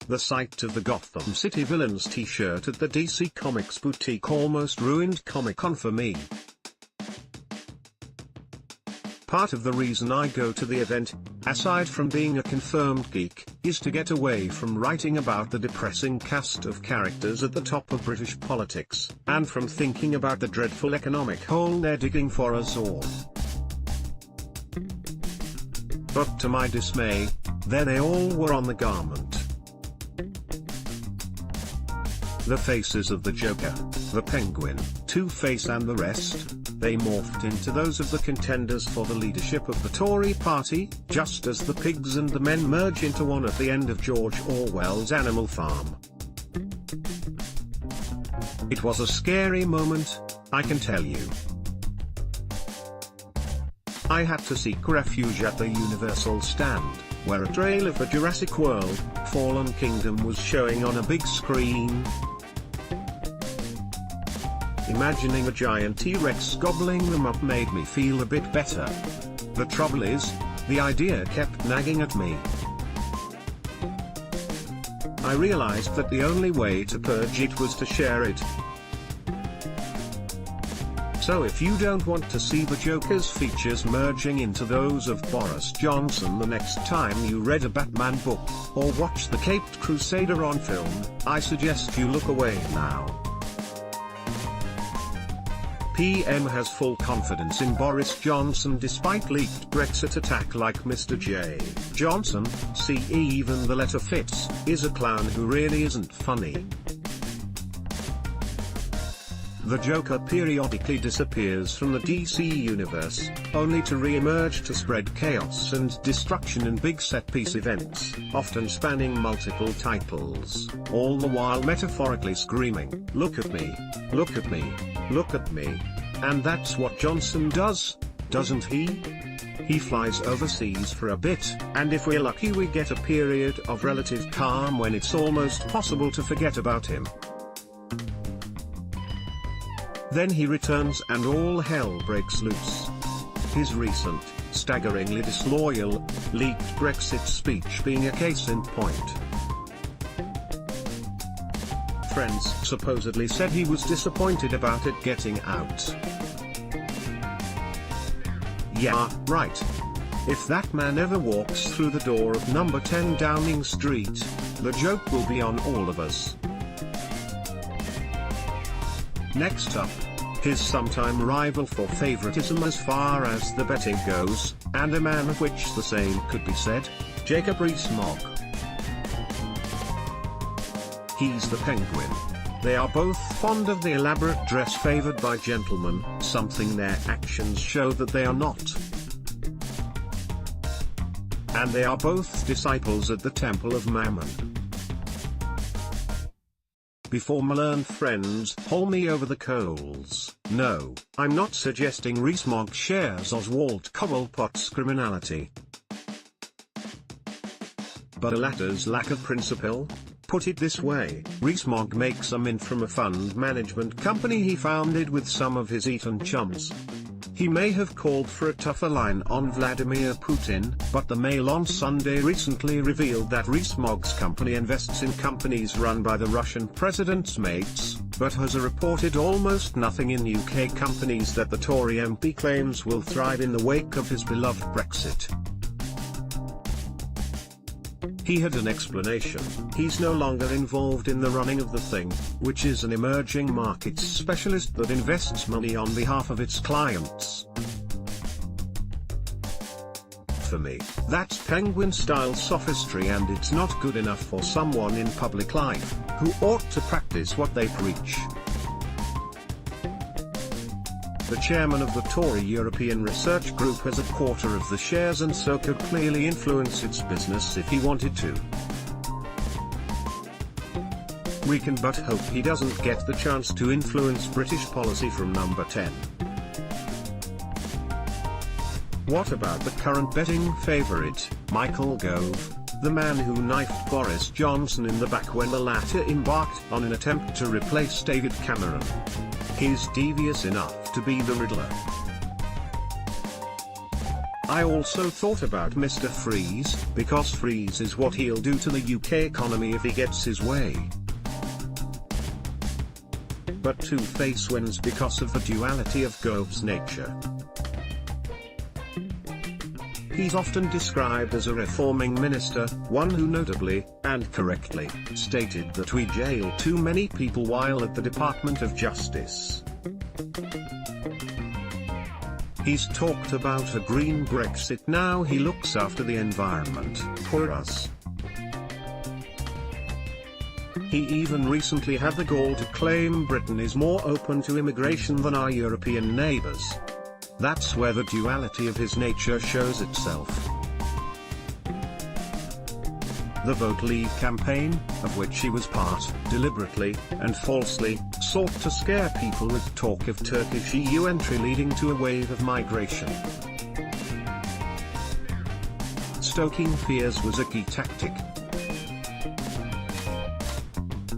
The sight of the Gotham City villains t-shirt at the DC Comics boutique almost ruined Comicon for me. Part of the reason I go to the event, aside from being a confirmed geek, is to get away from writing about the depressing cast of characters at the top of British politics, and from thinking about the dreadful economic hole they're digging for us all. But to my dismay, there they all were on the garment. The faces of the Joker, the Penguin, Two-Face and the rest, they morphed into those of the contenders for the leadership of the Tory party, just as the pigs and the men merge into one at the end of George Orwell's Animal Farm. It was a scary moment, I can tell you. I had to seek refuge at the Universal stand, where a trail of the Jurassic World, Fallen Kingdom was showing on a big screen. Imagining a giant T-Rex gobbling them up made me feel a bit better. The trouble is, the idea kept nagging at me. I realized that the only way to purge it was to share it. So if you don't want to see the Joker's features merging into those of Boris Johnson the next time you read a Batman book, or watch the Caped Crusader on film, I suggest you look away now. PM has full confidence in Boris Johnson despite leaked Brexit attack like Mr. J. Johnson, see even the letter fits, is a clown who really isn't funny. The Joker periodically disappears from the DC universe, only to re-emerge to spread chaos and destruction in big set-piece events, often spanning multiple titles, all the while metaphorically screaming, "Look at me, look at me, look at me." And that's what Johnson does, doesn't he? He flies overseas for a bit, and if we're lucky we get a period of relative calm when it's almost possible to forget about him. Then he returns and all hell breaks loose. His recent, staggeringly disloyal, leaked Brexit speech being a case in point. Friends supposedly said he was disappointed about it getting out. Yeah, right. If that man ever walks through the door of number 10 Downing Street, the joke will be on all of us. Next up, his sometime rival for favoritism as far as the betting goes, and a man of which the same could be said, Jacob Rees-Mogg. He's the Penguin. They are both fond of the elaborate dress favored by gentlemen, something their actions show that they are not. And they are both disciples at the Temple of Mammon. Before my learned friends haul me over the coals, no, I'm not suggesting Rees-Mogg shares Oswald Cobblepot's criminality. But the latter's lack of principle? Put it this way, Rees-Mogg makes a mint from a fund management company he founded with some of his Eton chums. He may have called for a tougher line on Vladimir Putin, but the Mail on Sunday recently revealed that Rees-Mogg's company invests in companies run by the Russian president's mates, but has reported almost nothing in UK companies that the Tory MP claims will thrive in the wake of his beloved Brexit. He had an explanation. He's no longer involved in the running of the thing, which is an emerging markets specialist that invests money on behalf of its clients. For me, that's Penguin-style sophistry, and it's not good enough for someone in public life, who ought to practice what they preach. The chairman of the Tory European Research Group has a quarter of the shares and so could clearly influence its business if he wanted to. We can but hope he doesn't get the chance to influence British policy from number 10. What about the current betting favourite, Michael Gove, the man who knifed Boris Johnson in the back when the latter embarked on an attempt to replace David Cameron? He's devious enough to be the Riddler. I also thought about Mr. Freeze, because freeze is what he'll do to the UK economy if he gets his way. But Two-Face wins because of the duality of Gove's nature. He's often described as a reforming minister, one who notably, and correctly, stated that we jail too many people while at the Department of Justice. He's talked about a green Brexit, now he looks after the environment, for us. He even recently had the gall to claim Britain is more open to immigration than our European neighbours. That's where the duality of his nature shows itself. The Vote Leave campaign, of which he was part, deliberately, and falsely, sought to scare people with talk of Turkish EU entry leading to a wave of migration. Stoking fears was a key tactic.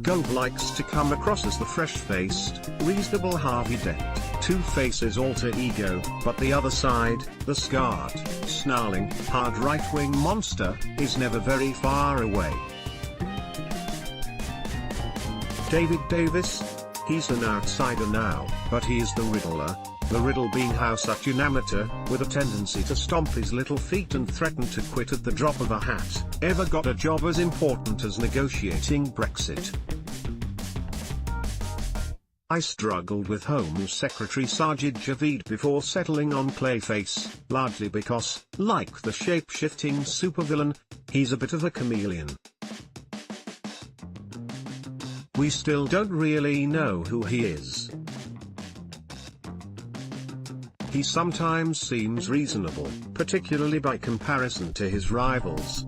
Gove likes to come across as the fresh-faced, reasonable Harvey Dent, Two-Face's alter ego, but the other side, the scarred, snarling, hard right-wing monster, is never very far away. David Davis? He's an outsider now, but he is the riddler, the riddle being how such an amateur, with a tendency to stomp his little feet and threaten to quit at the drop of a hat, ever got a job as important as negotiating Brexit. I struggled with Home Secretary Sajid Javid before settling on Clayface, largely because, like the shape-shifting supervillain, he's a bit of a chameleon. We still don't really know who he is. He sometimes seems reasonable, particularly by comparison to his rivals.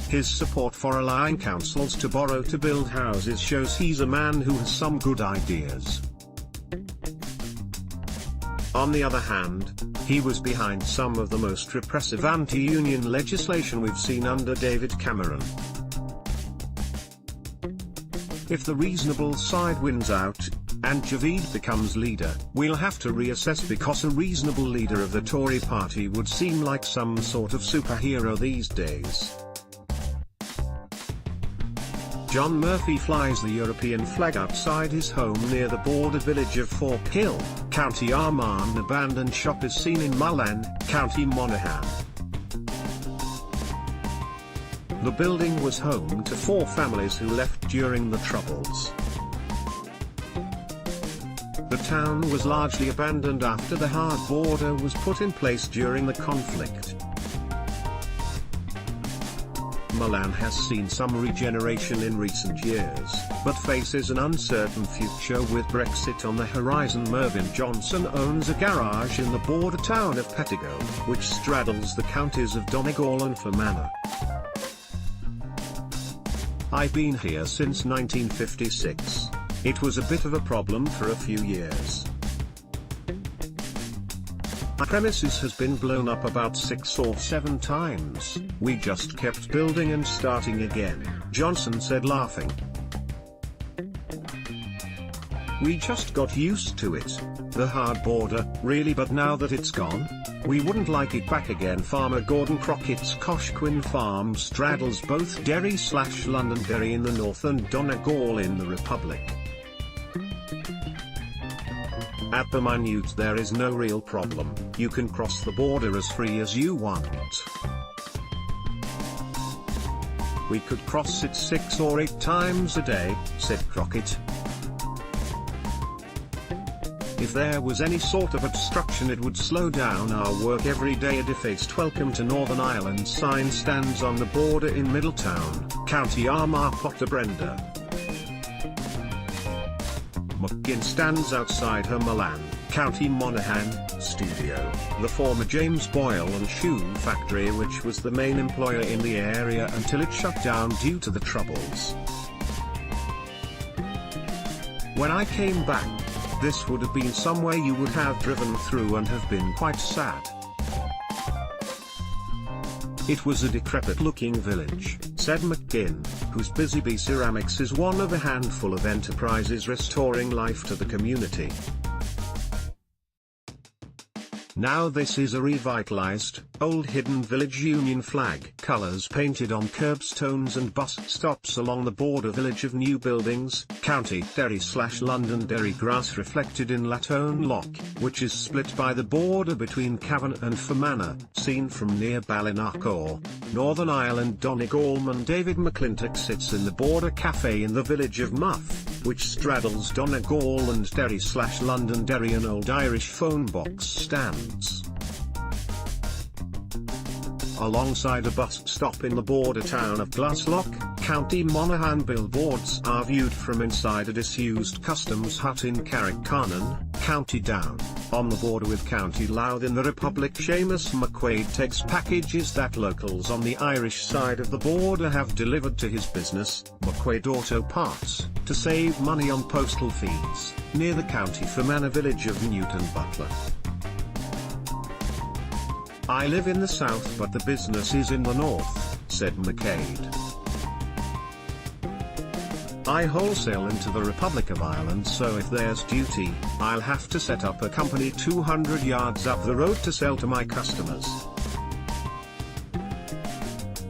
His support for allowing councils to borrow to build houses shows he's a man who has some good ideas. On the other hand, he was behind some of the most repressive anti-union legislation we've seen under David Cameron. If the reasonable side wins out, and Javid becomes leader, we'll have to reassess, because a reasonable leader of the Tory party would seem like some sort of superhero these days. John Murphy flies the European flag outside his home near the border village of Fork Hill, County Armagh. An abandoned shop is seen in Mullan, County Monaghan. The building was home to 4 families who left during the Troubles. The town was largely abandoned after the hard border was put in place during the conflict. Mullan has seen some regeneration in recent years, but faces an uncertain future with Brexit on the horizon. Mervyn Johnson owns a garage in the border town of Pettigo, which straddles the counties of Donegal and Fermanagh. I've been here since 1956. It was a bit of a problem for a few years. Our premises has been blown up about 6 or 7 times. We just kept building and starting again, Johnson said, laughing. We just got used to it. The hard border, really, but now that it's gone, we wouldn't like it back again. Farmer Gordon Crockett's Coshquin farm straddles both Derry/Londonderry in the north and Donegal in the Republic. At the minute there is no real problem, you can cross the border as free as you want. We could cross it 6 or 8 times a day, said Crockett. If there was any sort of obstruction it would slow down our work every day. A defaced "Welcome to Northern Ireland" sign stands on the border in Middletown, County Armagh. Potter Brenda McGinn stands outside her Mullan, County Monaghan, studio, the former James Boyle and Shoe factory, which was the main employer in the area until it shut down due to the Troubles. When I came back, this would have been somewhere you would have driven through and have been quite sad. It was a decrepit-looking village, said McGinn, whose Busy Bee Ceramics is one of a handful of enterprises restoring life to the community. Now this is a revitalized, old hidden village Union flag. Colors painted on curbstones and bus stops along the border village of new buildings, County Derry/Londonderry. Grass reflected in Latone Lock, which is split by the border between Cavan and Fermanagh, seen from near Ballinacor, Northern Ireland. Donegal and David McClintock sits in the border cafe in the village of Muff, which straddles Donegal and Derry/Londonderry. An old Irish phone box stands alongside a bus stop in the border town of Glaslock, County Monaghan. Billboards are viewed from inside a disused customs hut in Carrickcarnan, County Down, on the border with County Louth in the Republic. Seamus McQuaid takes packages that locals on the Irish side of the border have delivered to his business, McQuaid Auto Parts, to save money on postal fees, near the County Fermanagh village of Newton Butler. I live in the south but the business is in the north, said McQuaid. I wholesale into the Republic of Ireland, so if there's duty, I'll have to set up a company 200 yards up the road to sell to my customers.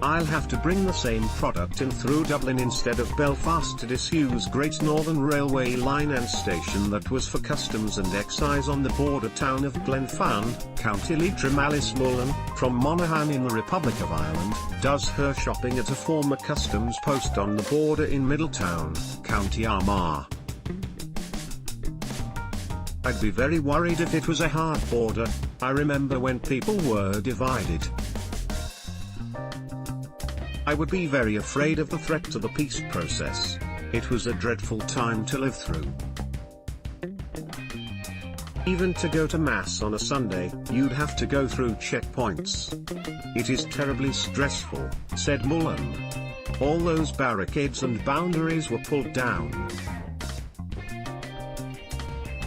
I'll have to bring the same product in through Dublin instead of Belfast to disuse Great Northern Railway line and station that was for customs and excise on the border town of Glenfan, County Leitrim. Alice Mullen, from Monaghan in the Republic of Ireland, does her shopping at a former customs post on the border in Middletown, County Armagh. I'd be very worried if it was a hard border. I remember when people were divided. I would be very afraid of the threat to the peace process. It was a dreadful time to live through. Even to go to Mass on a Sunday, you'd have to go through checkpoints. It is terribly stressful, said Mullen. All those barricades and boundaries were pulled down.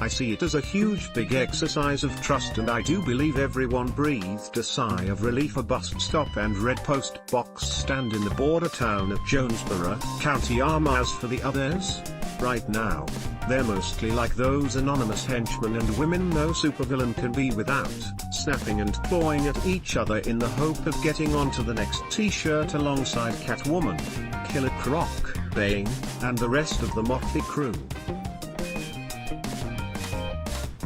I see it as a huge big exercise of trust, and I do believe everyone breathed a sigh of relief. A bus stop and red post box stand in the border town of Jonesborough, County Armagh. As for the others, right now, they're mostly like those anonymous henchmen and women no supervillain can be without, snapping and clawing at each other in the hope of getting onto the next t-shirt alongside Catwoman, Killer Croc, Bane, and the rest of the motley crew.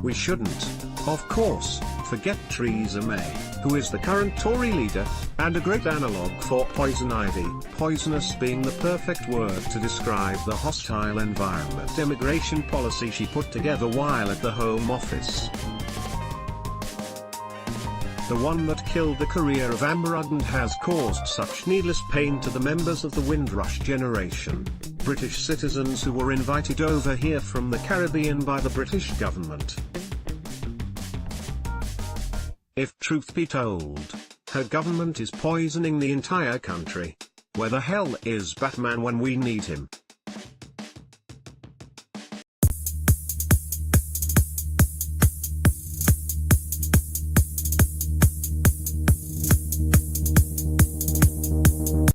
We shouldn't, of course, forget Theresa May, who is the current Tory leader, and a great analogue for poison ivy, poisonous being the perfect word to describe the hostile environment immigration policy she put together while at the Home Office. The one that killed the career of Amber Rudd and has caused such needless pain to the members of the Windrush generation, British citizens who were invited over here from the Caribbean by the British government. If truth be told, her government is poisoning the entire country. Where the hell is Batman when we need him?